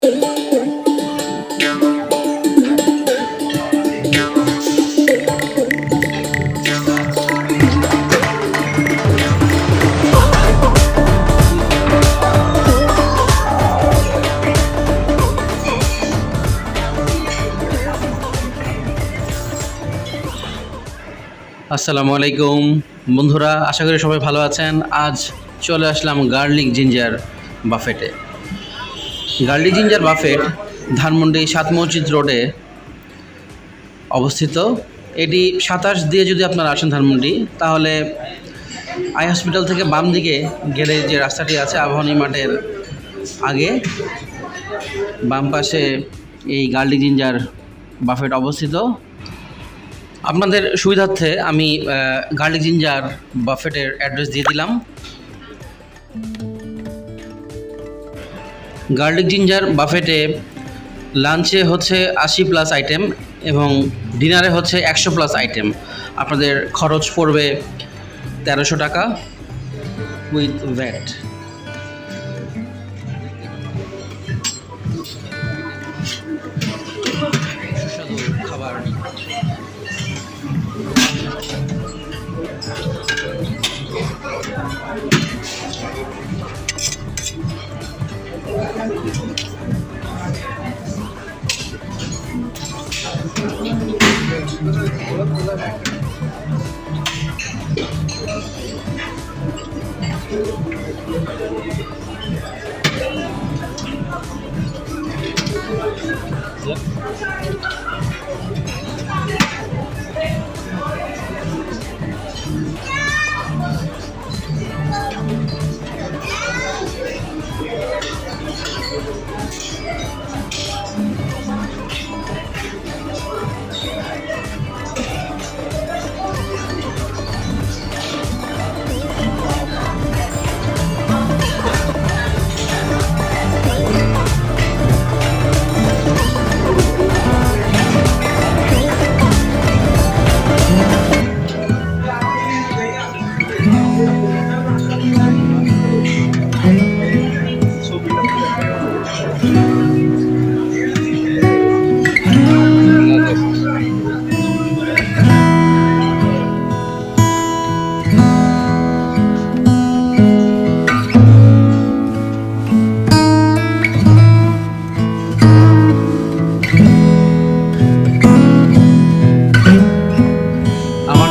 আসসালামু আলাইকুম বন্ধুরা, আশা করি সবাই ভালো আছেন। আজ চলে আসলাম গার্লিক জিঞ্জার বাফেটে। গার্লিক জিঞ্জার বাফেট ধানমন্ডি 7 মসজিদ রোডে অবস্থিত। এটি 27 দিয়ে যদি আপনারা আসেন ধানমন্ডি, তাহলে আই হসপিটাল থেকে বাম দিকে গেলে যে রাস্তাটি আছে আবাহনী মাঠের আগে বাম পাশে এই গার্লিক জিঞ্জার বাফেট অবস্থিত। আপনাদের সুবিধার্থে আমি গার্লিক জিঞ্জার বাফেটের অ্যাড্রেস দিয়ে দিলাম। গার্লিক জিঞ্জার বাফেটে লাঞ্চে হচ্ছে 80+ আইটেম এবং ডিনারে হচ্ছে 100+ আইটেম। আপনাদের খরচ পড়বে 1300 টাকা উইথ ভ্যাট। সুস্বাদু খাবার।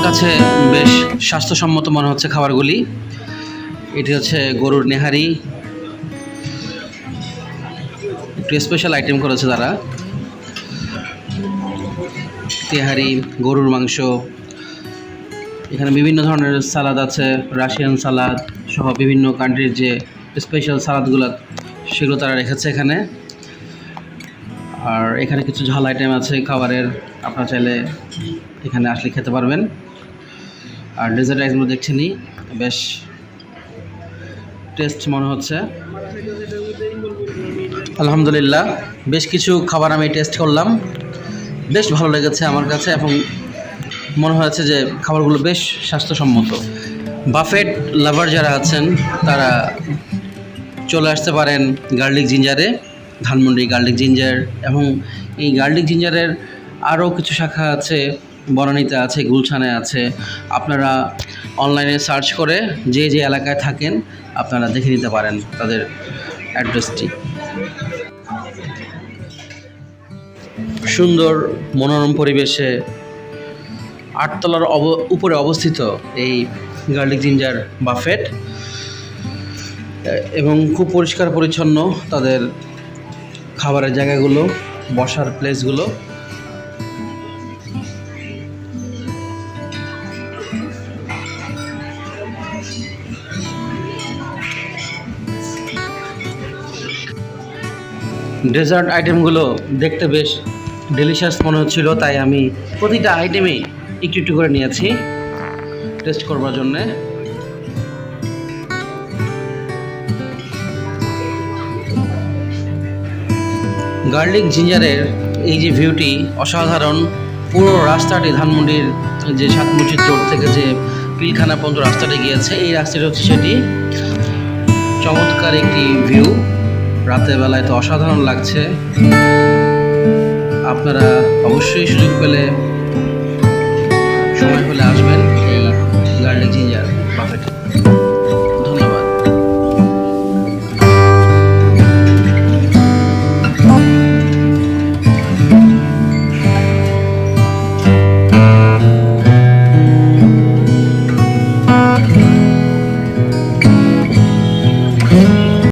কাছে বেশ স্বাস্থ্যসম্মত মনে হচ্ছে খাবারগুলি। এটি হচ্ছে গরুর নেহারি, একটু স্পেশাল আইটেম করেছে তারা। তেহারি, গরুর মাংস, এখানে বিভিন্ন ধরনের সালাদ আছে, রাশিয়ান সালাদ সহ বিভিন্ন কান্ট্রির যে স্পেশাল সালাদগুলো সেগুলো তারা রেখেছে এখানে। আর এখানে কিছু ঝাল আইটেম আছে খাবারের, আপনারা চাইলে এখানে আসলে খেতে পারবেন। আর ডেজার্ট আইটেমগুলো দেখছেনই, বেশ টেস্ট মনে হচ্ছে। আলহামদুলিল্লাহ, বেশ কিছু খাবার আমি টেস্ট করলাম, বেশ ভালো লেগেছে আমার কাছে এবং মনে হয়েছে যে খাবারগুলো বেশ স্বাস্থ্যসম্মত। বাফেট লাভার যারা আছেন তারা চলে আসতে পারেন গার্লিক জিঞ্জারে, ধানমন্ডি গার্লিক জিঞ্জার। এবং এই গার্লিক জিঞ্জারের আরও কিছু শাখা আছে, বনানীতে আছে, গুলশানে আছে। আপনারা অনলাইনে সার্চ করে যে যে এলাকায় থাকেন আপনারা দেখে নিতে পারেন তাদের অ্যাড্রেসটি। সুন্দর মনোরম পরিবেশে 8 তলার উপরে অবস্থিত এই গার্লিক জিঞ্জার বাফেট, এবং খুব পরিষ্কার পরিচ্ছন্ন তাদের খাবারের জায়গাগুলো, বসার প্লেসগুলো। ডেজার্ট আইটেমগুলো দেখতে বেশ ডেলিশিয়াস মনে হচ্ছিল, তাই আমি প্রতিটা আইটেমেই একটু একটু করে নিয়েছি টেস্ট করবার জন্যে। গার্লিক জিঞ্জারের এই যে ভিউটি অসাধারণ। পুরো রাস্তাটি ধানমন্ডির যে 7 মসজিদ রোড থেকে যে পিলখানা পর্যন্ত রাস্তাটি গিয়েছে, এই রাস্তাটি হচ্ছে সেটি। চমৎকার একটি ভিউ। রাতের বেলায় তো অসাধারণ লাগছে। আপনারা অবশ্যই সুযোগ পেলে সময় হলে আসবেন এই গার্লিক জিঞ্জার বাফেটে।